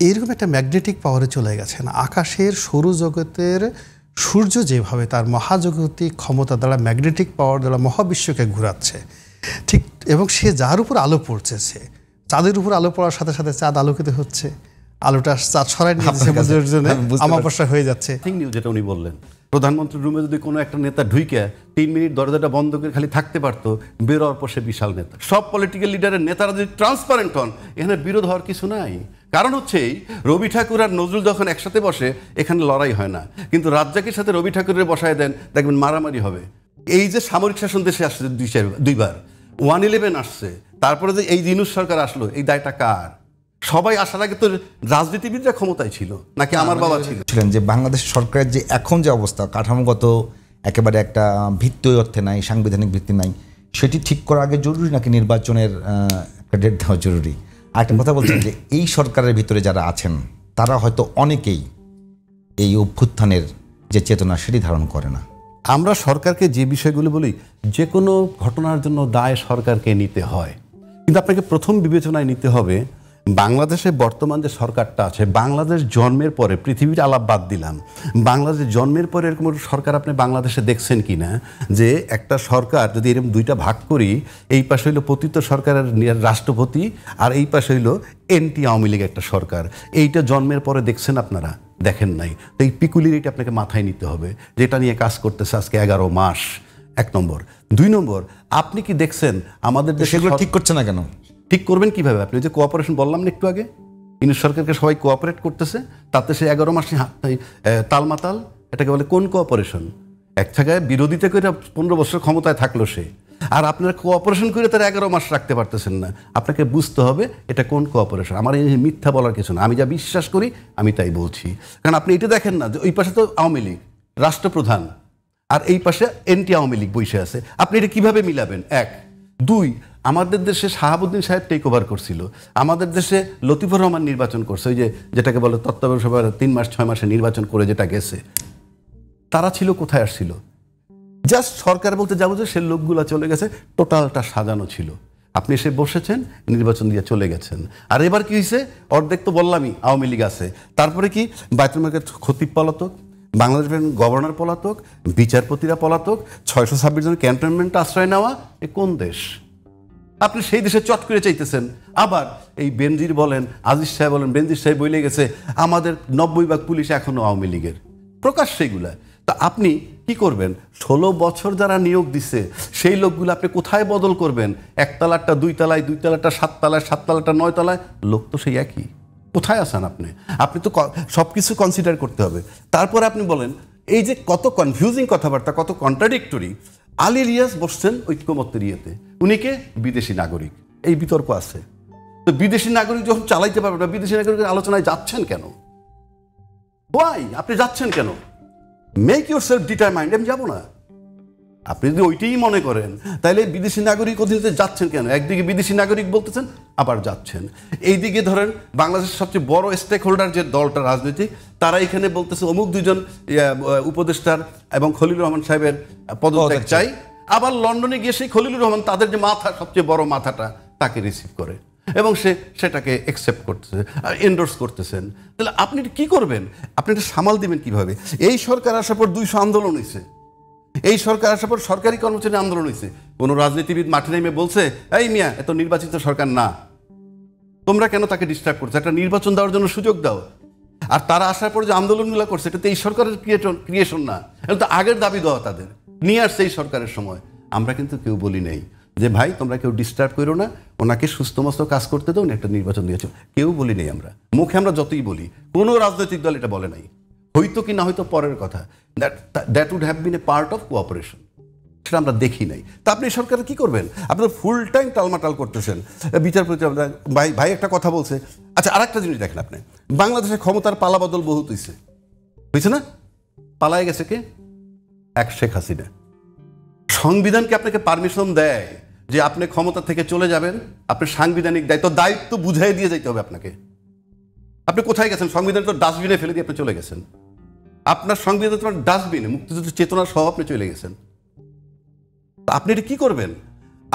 এইরকম একটা ম্যাগনেটিক পাওয়ারে চলে গেছেন। আকাশের সৌরজগতের সূর্য যেভাবে তার মহাজাগতিক ক্ষমতা দ্বারা ম্যাগনেটিক পাওয়ার দ্বারা মহাবিশ্বকে ঘোরাচ্ছে, ঠিক, এবং সে যার উপর আলো পড়ছে, সে চাঁদের উপর আলো পড়ার সাথে সাথে চাঁদ আলোকিত হচ্ছে, আলোটা চাঁদ সরাই নিয়ে জন্য আমাবস্যা হয়ে যাচ্ছে। যেটা উনি বললেন, প্রধানমন্ত্রীর রুমে যদি কোনো একটা নেতা ঢুইকে 3 মিনিট দরজাটা বন্ধ করে খালি থাকতে পারতো, বেরোয়ার পর সে বিশাল নেতা। সব পলিটিক্যাল লিডারের নেতারা যদি ট্রান্সপারেন্ট হন, এখানে বিরোধ হওয়ার কিছু নাই। কারণ হচ্ছে রবি ঠাকুর আর নজরুল যখন একসাথে বসে, এখানে লড়াই হয় না। কিন্তু রাজ্জাকের সাথে রবি ঠাকুরের বসায় দেন, দেখবেন মারামারি হবে। এই যে সামরিক শাসন দেশে আসছে দুইবার, 111 আসছে, তারপরে যে এই ইউনূস সরকার আসলো, এই দায়টা কার? সবাই আসার আগে তো রাজনীতিবিদরা ক্ষমতায় ছিল নাকি আমার বাবা ছিলেন? যে বাংলাদেশ সরকারের যে এখন যে অবস্থা, কাঠামোগত একেবারে একটা ভিত্তি অর্থে নাই, সাংবিধানিক ভিত্তি নাই, সেটি ঠিক করার আগে জরুরি নাকি নির্বাচনের একটা ডেট দেওয়া জরুরি? আরেকটা কথা বলছেন যে এই সরকারের ভিতরে যারা আছেন তারা হয়তো অনেকেই এই অভ্যুত্থানের যে চেতনা সেটি ধারণ করে না। আমরা সরকারকে যে বিষয়গুলো বলি, যে কোনো ঘটনার জন্য দায় সরকারকে নিতে হয়, কিন্তু আপনাকে প্রথম বিবেচনায় নিতে হবে বাংলাদেশে বর্তমান যে সরকারটা আছে, বাংলাদেশ জন্মের পরে, পৃথিবীর আলাপ বাদ দিলাম, বাংলাদেশ জন্মের পরে এরকম সরকার আপনি বাংলাদেশে দেখছেন কি না? যে একটা সরকার যদি এরকম দুইটা ভাগ করি, এই পাশে হইলো পতিত সরকারের রাষ্ট্রপতি আর এই পাশে হইলো এনটি আওয়ামী লীগ একটা সরকার, এইটা জন্মের পরে দেখছেন আপনারা? দেখেন নাই। তো এই পিকুলিরিটি আপনাকে মাথায় নিতে হবে, যেটা নিয়ে কাজ করতেছে আজকে 11 মাস। 1 নম্বর। 2 নম্বর, আপনি কি দেখছেন আমাদের দেশে সেগুলো ঠিক করছে না কেন? ঠিক করবেন কিভাবে? আপনি যে কোঅপারেশন বললাম না একটু আগে, ইউনূস সরকারকে সবাই কোঅপারেট করতেছে, তাতে সে 11 মাসে তালমাতাল। এটাকে বলে কোন কোঅপারেশন? এক জায়গায় বিরোধিতা করে 15 বছর ক্ষমতায় থাকলো সে, আর আপনারা কোঅপারেশন করে তারা 11 মাস রাখতে পারতেছেন না। আপনাকে বুঝতে হবে এটা কোন কোঅপারেশন। আমার এই মিথ্যা বলার কিছু না, আমি যা বিশ্বাস করি আমি তাই বলছি। কারণ আপনি এটা দেখেন না যে ওই পাশে তো আওয়ামী লীগ রাষ্ট্রপ্রধান আর এই পাশে এনটি আওয়ামী লীগ বসে আছে, আপনি এটা কিভাবে মিলাবেন? 1। 2, আমাদের দেশে শাহাবুদ্দিন সাহেব টেক ওভার করছিল, আমাদের দেশে লতিফুর রহমান নির্বাচন করছে, ওই যে যেটাকে বলে তত্ত্বাবধায়ক সভার 3 মাস 6 মাসে নির্বাচন করে যেটা গেছে, তারা ছিল কোথায়? আসছিল জাস্ট সরকার বলতে যাবো যে সে লোকগুলা চলে গেছে, টোটালটা সাজানো ছিল। আপনি এসে বসেছেন, নির্বাচন দিয়ে চলে গেছেন। আর এবার কি হয়েছে? অর্ধেক তো বললামই আওয়ামী লীগ আছে, তারপরে কি বায়তুল মালের খতিব পলাতক, বাংলাদেশের গভর্নর পলাতক, বিচারপতিরা পলাতক, 626 জন ক্যান্টনমেন্ট আশ্রয় নেওয়া। এ কোন দেশ? আপনি সেই দেশে চট করে চাইতেছেন। আবার এই বেনজির বলেন, আজিজ সাহেব বলেন, বেনজির সাহেব বলে গেছে আমাদের 90% পুলিশ এখনো আওয়ামী লীগের, প্রকাশ্য সেইগুলা। তা আপনি কি করবেন? 16 বছর যারা নিয়োগ দিচ্ছে সেই লোকগুলো আপনি কোথায় বদল করবেন? 1 তলারটা 2 তলায়, 2 তলারটা 7 তলায়, 7 তলারটা 9 তলায়, লোক তো সেই একই। কোথায় আছেন আপনি? আপনি তো সব কিছু কনসিডার করতে হবে। তারপরে আপনি বলেন, এই যে কত কনফিউজিং কথাবার্তা, কত কন্ট্রাডিক্টরি। আলী রিয়াজ বসছেন ঐক্যমত্যের ইয়েতে, উনিকে বিদেশি নাগরিক, এই বিতর্ক আছে। তো বিদেশি নাগরিক যখন চালাইতে পারবে না, বিদেশি নাগরিকের আলোচনায় যাচ্ছেন কেন? ওয়াই আপনি যাচ্ছেন কেন? মেক ইউর সেলফ ডিটারমাইন্ড, আমি যাবো না। আপনি যদি ওইটাই মনে করেন, তাহলে বিদেশি নাগরিক অধীনে যাচ্ছেন কেন? একদিকে বিদেশি নাগরিক বলতেছেন, আবার যাচ্ছেন। এইদিকে ধরেন বাংলাদেশের সবচেয়ে বড় স্টেক হোল্ডার যে দলটা রাজনৈতিক, তারা এখানে বলতেছে অমুক 2 জন উপদেষ্টার এবং খলিলুর রহমান সাহেবের পদত্যাগ চাই। আবার লন্ডনে গিয়ে সেই খলিলুর রহমান, তাদের যে মাথা, সবচেয়ে বড় মাথাটা, তাকে রিসিভ করে এবং সেটাকে অ্যাকসেপ্ট করতেছে, এন্ডোর্স করতেছেন। তাহলে আপনি কি করবেন? আপনি এটা সামাল দিবেন কিভাবে? এই সরকার আসার পর 200 আন্দোলন হয়েছে, এই সরকার আসার পর সরকারি কর্মচারী আন্দোলন হয়েছে। কোনো রাজনীতিবিদ মাঠে নেমে বলছে, এই মিয়া এত নির্বাচিত সরকার না, তোমরা কেন তাকে ডিস্টার্ব করছো? একটা নির্বাচন দেওয়ার জন্য সুযোগ দাও। আর তারা আসার পর যে আন্দোলনগুলো করছে, এটা তো এই সরকারের ক্রিয়েশন না, এটা তো আগের দাবি দেওয়া তাদের, নিয়ে আসছে এই সরকারের সময়। আমরা কিন্তু কেউ বলি নেই যে ভাই তোমরা কেউ ডিস্টার্ব করো না, ওনাকে সুস্থ মস্ত কাজ করতে দাও, একটা নির্বাচন দিয়েছ, কেউ বলি নেই। আমরা মুখে আমরা যতই বলি, কোনো রাজনৈতিক দল এটা বলে নাই। হয়তো কি না হয়তো পরের কথা, that would have been a part of cooperation, সেটা আমরা দেখি নাই। তা আপনি সরকার কি করবেন? আপনার ফুল টাইম টালমাটাল করতেছেন। বিচারপতি ভাই একটা কথা বলছে। আচ্ছা, আর একটা জিনিস দেখেন, আপনি বাংলাদেশের ক্ষমতার পালাবদল বহুত হয়েছে না? পালায় গেছে কে? শেখ হাসিনা। সংবিধানকে আপনাকে পারমিশন দেয় যে আপনি ক্ষমতা থেকে চলে যাবেন, আপনি সাংবিধানিক দায়িত্ব বুঝাই দিয়ে যাইতে হবে আপনাকে। আপনি কোথায় গেছেন? সংবিধান তো ডাস্টবিনে ফেলে দিয়ে আপনি চলে গেছেন। আপনার সংবিধান তোমার ডাস্টবিনে, মুক্তিযুদ্ধের চেতনার সহ আপনি চলে গেছেন। আপনি এটা কি করবেন?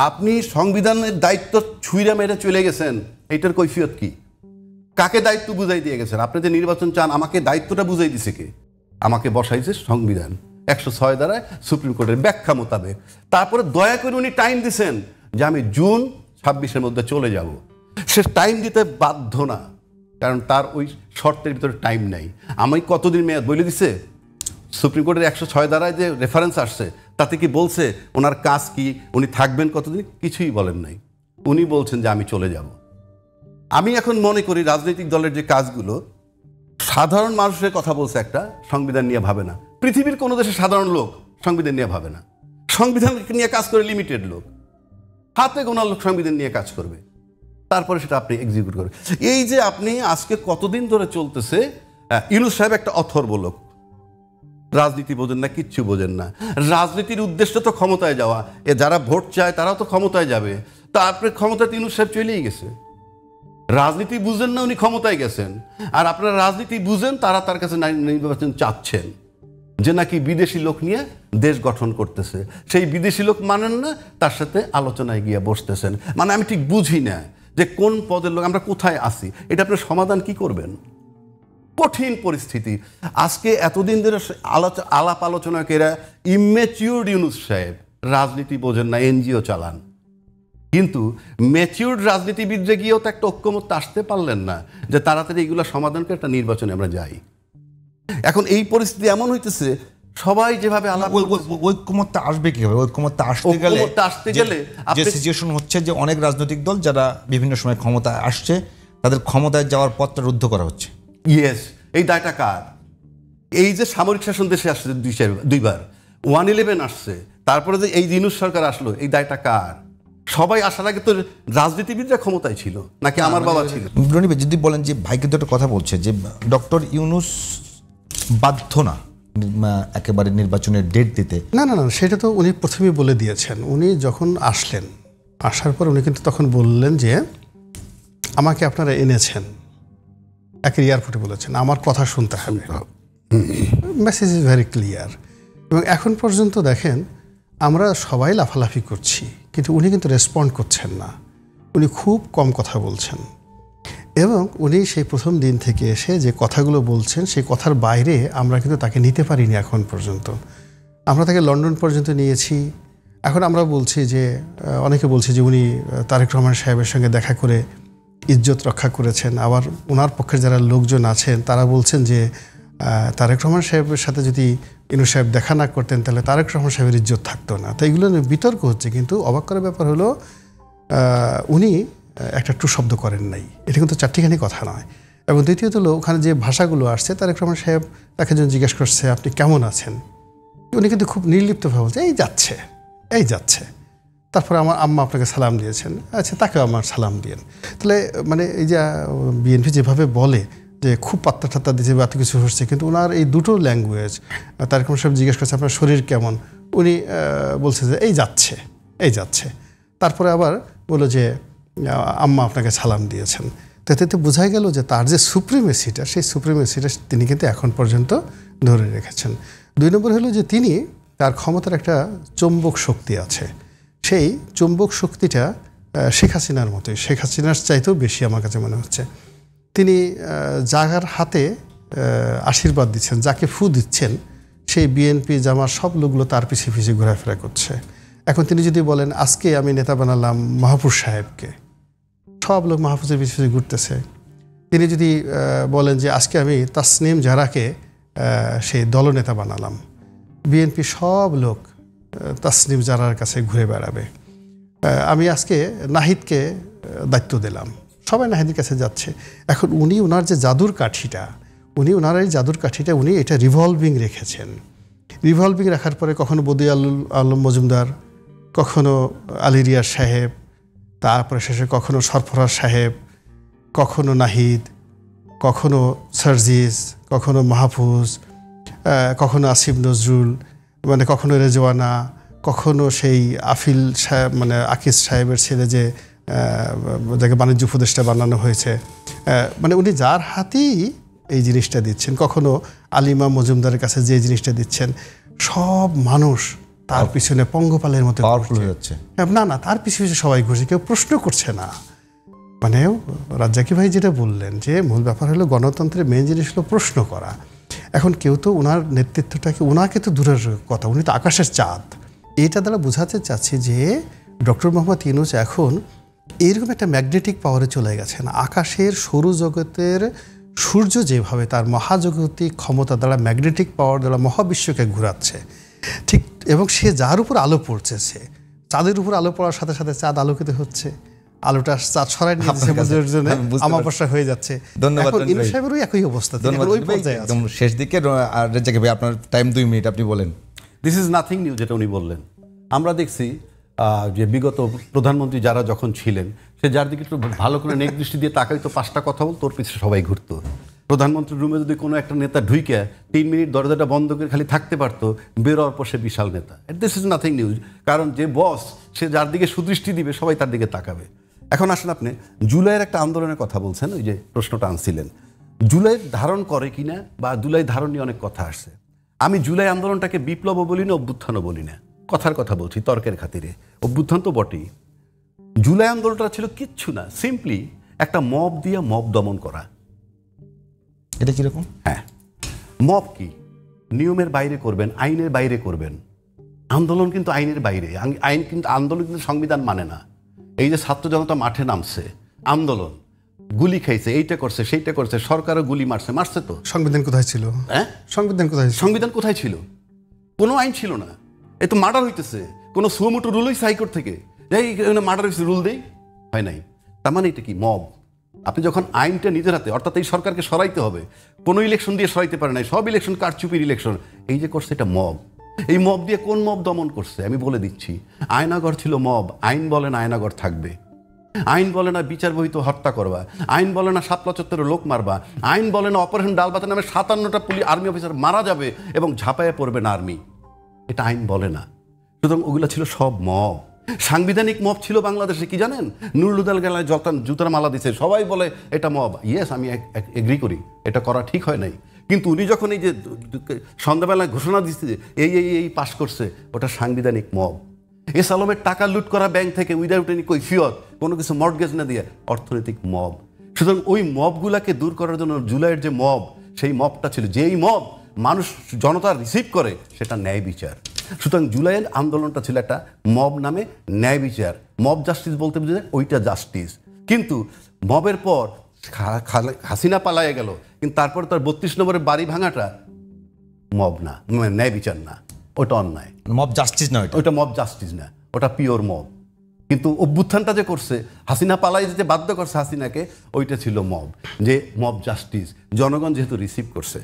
আপনি সংবিধানের দায়িত্ব ছুঁইরা মেরে চলে গেছেন, এইটার কৈফিয়ত কি? কাকে দায়িত্ব বুঝাই দিয়ে গেছেন? আপনি যে নির্বাচন চান, আমাকে দায়িত্বটা বুঝাই দিছে কে? আমাকে বসাইছে সংবিধান 106 দ্বারায় সুপ্রিম কোর্টের ব্যাখ্যা মোতাবেক। তারপরে দয়া করে উনি টাইম দিছেন যে আমি জুন 26-এর মধ্যে চলে যাব। সে টাইম দিতে বাধ্য না, কারণ তার ওই শর্তের ভিতরে টাইম নাই। আমি কতদিন মেয়াদ বলে দিছে? সুপ্রিম কোর্টের 106 দ্বারায় যে রেফারেন্স আসছে তাতে কি বলছে ওনার কাজ কি, উনি থাকবেন কতদিন? কিছুই বলেন নাই। উনি বলছেন যে আমি চলে যাব। আমি এখন মনে করি রাজনৈতিক দলের যে কাজগুলো, সাধারণ মানুষের কথা বলছে একটা, সংবিধান নিয়ে ভাবে না। পৃথিবীর কোনো দেশে সাধারণ লোক সংবিধান নিয়ে ভাবে না। সংবিধান নিয়ে কাজ করে লিমিটেড লোক, হাতে গোনা লোক সংবিধান নিয়ে কাজ করবে, তারপরে সেটা আপনি এক্সিকিউট করবেন। এই যে আপনি আজকে কতদিন ধরে চলতেছে, ইউনূস সাহেব একটা অথর্ব লোক, রাজনীতি বোঝেন না, কিচ্ছু বোঝেন না। রাজনীতির উদ্দেশ্য তো ক্ষমতায় যাওয়া, যারা ভোট চায় তারাও তো ক্ষমতায় যাবে। তারপরে ক্ষমতায় ইউনূস সাহেব চলেই গেছে। রাজনীতি বুঝেন না, উনি ক্ষমতায় গেছেন। আর আপনারা রাজনীতি বুঝেন, তারা তার কাছে নির্বাচন চাচ্ছেন যে নাকি বিদেশি লোক নিয়ে দেশ গঠন করতেছে। সেই বিদেশি লোক মানেন না, তার সাথে আলোচনায় গিয়ে বসতেছেন। মানে আমি ঠিক বুঝি না যে কোন পদের লোক, আমরা কোথায় আসি, এটা আপনার সমাধান কি করবেন? কঠিন পরিস্থিতি। আজকে এতদিন ধরে আলাপ আলোচনা করে ইম্যাচিউরড ইউনূস সাহেব, রাজনীতি বোঝেন না, এনজিও চালান, কিন্তু ম্যাচিউরড রাজনীতিবিদরা গিয়েও তো একটা ঐক্যমত্যে আসতে পারলেন না যে তাড়াতাড়ি এইগুলো সমাধান করে একটা নির্বাচনে আমরা যাই। এখন এই পরিস্থিতি এমন হইতেছে, সবাই যেভাবে ঐক্যমত্যে আসবে কিভাবে? ঐক্যমত্যে আসতে গেলে যে সিচুয়েশন হচ্ছে যে অনেক রাজনৈতিক দল যারা বিভিন্ন সময় ক্ষমতায় আসছে, তাদের ক্ষমতায় যাওয়ার পথটা রুদ্ধ করা হচ্ছে। ইয়েস, এই দায়টা কার? এই যে সামরিক শাসন দেশে আসছে দুইবার, 111 আসছে, তারপরে যে এই ইউনূস সরকার আসলো, এই দায়টা কার? সবাই আসার আগে তো রাজনীতিবিদরা ক্ষমতায় ছিল নাকি আমার বাবা ছিল? রনি ভাই, যদি বলেন যে ভাই কিন্তু একটা কথা বলছে যে ডক্টর ইউনূস বাধ্য না একেবারে নির্বাচনের ডেট দিতে। না, সেটা তো উনি প্রথমেই বলে দিয়েছেন। উনি যখন আসলেন, আসার পর উনি কিন্তু তখন বললেন যে আমাকে আপনারা এনেছেন, একের এয়ারপোর্টে বলেছেন আমার কথা শুনতে হবে। Message is very clear. এবং এখন পর্যন্ত দেখেন আমরা সবাই লাফালাফি করছি, কিন্তু উনি কিন্তু রেসপন্ড করছেন না। উনি খুব কম কথা বলছেন, এবং উনি সেই প্রথম দিন থেকে এসে যে কথাগুলো বলছেন, সেই কথার বাইরে আমরা কিন্তু তাকে নিতে পারিনি এখন পর্যন্ত। আমরা তাকে লন্ডন পর্যন্ত নিয়েছি। এখন আমরা বলছি যে অনেকে বলছে যে উনি তারেক রহমান সাহেবের সঙ্গে দেখা করে ইজ্জত রক্ষা করেছেন। আবার ওনার পক্ষের যারা লোকজন আছেন তারা বলছেন যে তারেক রহমান সাহেবের সাথে যদি ইউনূস সাহেব দেখা না করতেন তাহলে তারেক রহমান সাহেবের ইজ্জত থাকতো না। তো এগুলো নিয়ে বিতর্ক হচ্ছে, কিন্তু অবাক করার ব্যাপার হলো উনি একটা টু শব্দ করেন নাই। এটা কিন্তু চারটিখানি কথা নয়। এবং দ্বিতীয়ত হলো ওখানে যে ভাষাগুলো আসছে, তারেক রহমান সাহেব তাকে যখন জিজ্ঞেস করছে আপনি কেমন আছেন, উনি কিন্তু খুব নির্লিপ্তভাবে বলছে এই যাচ্ছে। তারপরে আমার আম্মা আপনাকে সালাম দিয়েছেন, আচ্ছা তাকেও আমার সালাম দিয়েন। তাহলে মানে এই যে বিএনপি যেভাবে বলে যে খুব পাত্তা ঠাত্তা দিয়েছে বা এত কিছু হচ্ছে, কিন্তু ওনার এই দুটো ল্যাঙ্গুয়েজ, তারেক রহমান সাহেব জিজ্ঞেস করছে আপনার শরীর কেমন, উনি বলছে যে এই যাচ্ছে। তারপরে আবার বললো যে আম্মা আপনাকে সালাম দিয়েছেন। তাতে বোঝা গেল যে তার যে সুপ্রিমেসিটা, সেই সুপ্রিমেসিটা তিনি কিন্তু এখন পর্যন্ত ধরে রেখেছেন। 2 নম্বর হলো যে তিনি, তার ক্ষমতার একটা চৌম্বক শক্তি আছে। সেই চৌম্বক শক্তিটা শেখ হাসিনার মতোই, শেখ হাসিনার চাইতেও বেশি আমার কাছে মনে হচ্ছে। তিনি জাগার হাতে আশীর্বাদ দিচ্ছেন, যাকে ফু দিচ্ছেন সেই বিএনপি জামার সব লোকগুলো তার পিছিয়ে পিছিয়ে ঘোরাফেরা করছে। এখন তিনি যদি বলেন আজকে আমি নেতা বানালাম মাহফুজ সাহেবকে, সব লোক মাহফুজের পিছিয়ে ঘুরতেছে। তিনি যদি বলেন যে আজকে আমি তাসনিম জারাকে সেই দলনেতা বানালাম, বিএনপি সব লোক তাসনিম জারার কাছে ঘুরে বেড়াবে। আমি আজকে নাহিদকে দায়িত্ব দিলাম, সবাই নাহিদের কাছে যাচ্ছে। এখন উনি ওনার যে জাদুর কাঠিটা, ওনার এই জাদুর কাঠিটা উনি এটা রিভলভিং রেখেছেন। রিভলভিং রাখার পরে কখনো বদি আলম মজুমদার, কখনো আলী রিয়াজ সাহেব, তারপরে শেষে কখনো সরফরাজ সাহেব, কখনো নাহিদ, কখনো সার্জিস, কখনো মাহফুজ, কখনো আসিফ নজরুল, মানে কখনো রেজওয়ানা, কখনো সেই আফিল সাহেব মানে আকিজ সাহেবের ছেলে যে যাকে বাণিজ্য উপদেষ্টা বানানো হয়েছে, মানে উনি যার হাতেই এই জিনিসটা দিচ্ছেন, কখনো আলিমা মজুমদারের কাছে যে জিনিসটা দিচ্ছেন, সব মানুষ তার পিছনে পঙ্গপালের মতো পাওয়ারফুল হয়ে যাচ্ছে। না তার পিছনে সবাই ঘুরছে, কেউ প্রশ্ন করছে না। মানে রাজ্জাকি ভাই যেটা বললেন যে মূল ব্যাপার হলো গণতন্ত্রের মেন জিনিস হলো প্রশ্ন করা। এখন কেউ তো ওনার নেতৃত্বটাকে, ওনাকে তো দূরের কথা, উনি তো আকাশের চাঁদ। এটা দ্বারা বোঝাতে চাচ্ছি যে ডক্টর মোহাম্মদ ইউনূস এখন এইরকম একটা ম্যাগনেটিক পাওয়ারে চলে গেছেন। আকাশের সৌরজগতের সূর্য যেভাবে তার মহাজাগতিক ক্ষমতা দ্বারা, ম্যাগনেটিক পাওয়ার দ্বারা মহাবিশ্বকে ঘোরাচ্ছে, ঠিক, এবং সে যার উপর আলো পড়ছে, সে চাঁদের উপর আলো পড়ার সাথে সাথে চাঁদ আলোকিত হচ্ছে, আলোটা চাঁদ ছড়াই নিয়ে জন্য আমাবস্যা হয়ে যাচ্ছে। ধন্যবাদ। ইউনূস সাহেবেরও একই অবস্থা, ওই পর্যায়ে আছে। একদম শেষ দিকে আর রেজ্জাকি ভাই আপনার টাইম 2 মিনিট, আপনি বলেন। দিস ইজ নাথিং নিউ যেটা উনি বললেন। আমরা দেখছি যে বিগত প্রধানমন্ত্রী যারা যখন ছিলেন, সে যার দিকে একটু ভালো করে নেক দৃষ্টি দিয়ে তাকাইতো, 5টা কথা বলতো, তোর পিছনে সবাই ঘুরতো। প্রধানমন্ত্রীর রুমে যদি কোনো একটা নেতা ঢুইকে 3 মিনিট দরজাটা বন্ধ করে খালি থাকতে পারতো, বেরোয়ার পর সে বিশাল নেতা। দিস ইজ নাথিং নিউজ, কারণ যে বস সে যার দিকে সুদৃষ্টি দিবে সবাই তার দিকে তাকাবে। এখন আসলে আপনি জুলাইয়ের একটা আন্দোলনের কথা বলছেন, ওই যে প্রশ্নটা আনছিলেন, জুলাই ধারণ করে কিনা বা জুলাই ধারণ নিয়ে অনেক কথা আসছে। আমি জুলাই আন্দোলনটাকে বিপ্লবও বলি না, অভ্যুত্থানও বলি না, কথার কথা বলছি তর্কের খাতিরে। অভ্যুত্থান তো বটেই। জুলাই আন্দোলনটা ছিল কিচ্ছু না, সিম্পলি একটা মব দিয়ে মব দমন করা। এটা কিরকম? হ্যাঁ, মব কি নিয়মের বাইরে করবেন, আইনের বাইরে করবেন। আন্দোলন কিন্তু আইনের বাইরে, আইন কিন্তু, আন্দোলন কিন্তু সংবিধান মানে না। এই যে ছাত্র জনতা মাঠে নামছে, আন্দোলন, গুলি খাইছে, এইটা করছে সেইটা করছে, সরকারও গুলি মারছে তো। সংবিধান কোথায় ছিল? হ্যাঁ, সংবিধান কোথায় ছিল? সংবিধান কোথায় ছিল? কোনো আইন ছিল না। এই তো মার্ডার হইতেছে, কোনো সুমোটো রুল হইছে হাইকোর্ট থেকে, এই মার্ডার হয়েছে, রুল দেই, হয় নাই। তার মানে এটা কি মব? আপনি যখন আইনটা নিজের হাতে, অর্থাৎ এই সরকারকে সরাইতে হবে, কোনো ইলেকশন দিয়ে সরাইতে পারে নাই, সব ইলেকশন কারচুপির ইলেকশন, এই যে করছে এটা মব। এই মব দিয়ে কোন মব দমন করছে আমি বলে দিচ্ছি। আয়নাগর ছিল মব। আইন বলে না আয়নাগর থাকবে, আইন বলে না বিচার বহিত হত্যা করবা, আইন বলে না শাপলা চত্বরে লোক মারবা, আইন বলে না অপারেশন ডালবাতে নামে 57টা আর্মি অফিসার মারা যাবে এবং ঝাঁপাইয়া পড়বে না আর্মি, এটা আইন বলে না। সুতরাং ওগুলো ছিল সব মব। সাংবিধানিক মব ছিল বাংলাদেশে, কি জানেন? নুরুলুদাল গেলায় জুতার মালা দিছে, সবাই বলে এটা মব। ইয়েস, আমি এগ্রি করি, এটা করা ঠিক হয় নাই। কিন্তু উনি যখন এই যে সন্ধ্যাবেলায় ঘোষণা দিচ্ছে যে এই পাশ করছে, ওটা সাংবিধানিক মব। এস আলমের টাকা লুট করা ব্যাংক থেকে উইদাউট এনি কৈফিয়ত, কোনো কিছু মর্টগেজ না দিয়ে, অর্থনৈতিক মব। সুতরাং ওই মবগুলাকে দূর করার জন্য জুলাইয়ের যে মব, সেই মবটা ছিল, যেই মব মানুষ জনতা রিসিভ করে, সেটা ন্যায় বিচার। সুতরাং জুলাইয়ের আন্দোলনটা ছিল একটা মব নামে ন্যায় বিচার। মব জাস্টিস বলতে বুঝে ওইটা জাস্টিস। কিন্তু মবের পর হাসিনা পালাইয়া গেল, কিন্তু তারপর তার 32 নম্বরের বাড়ি ভাঙাটা মব না, ন্যায় বিচার না, ওটা অন্যায়। মব জাস্টিস না, ওটা মব জাস্টিস না, ওটা পিওর মব। কিন্তু অভ্যুত্থানটা যে করছে, হাসিনা পালাই যেতে বাধ্য করছে হাসিনাকে, ওইটা ছিল মব, যে মব জাস্টিস, জনগণ যেহেতু রিসিভ করছে।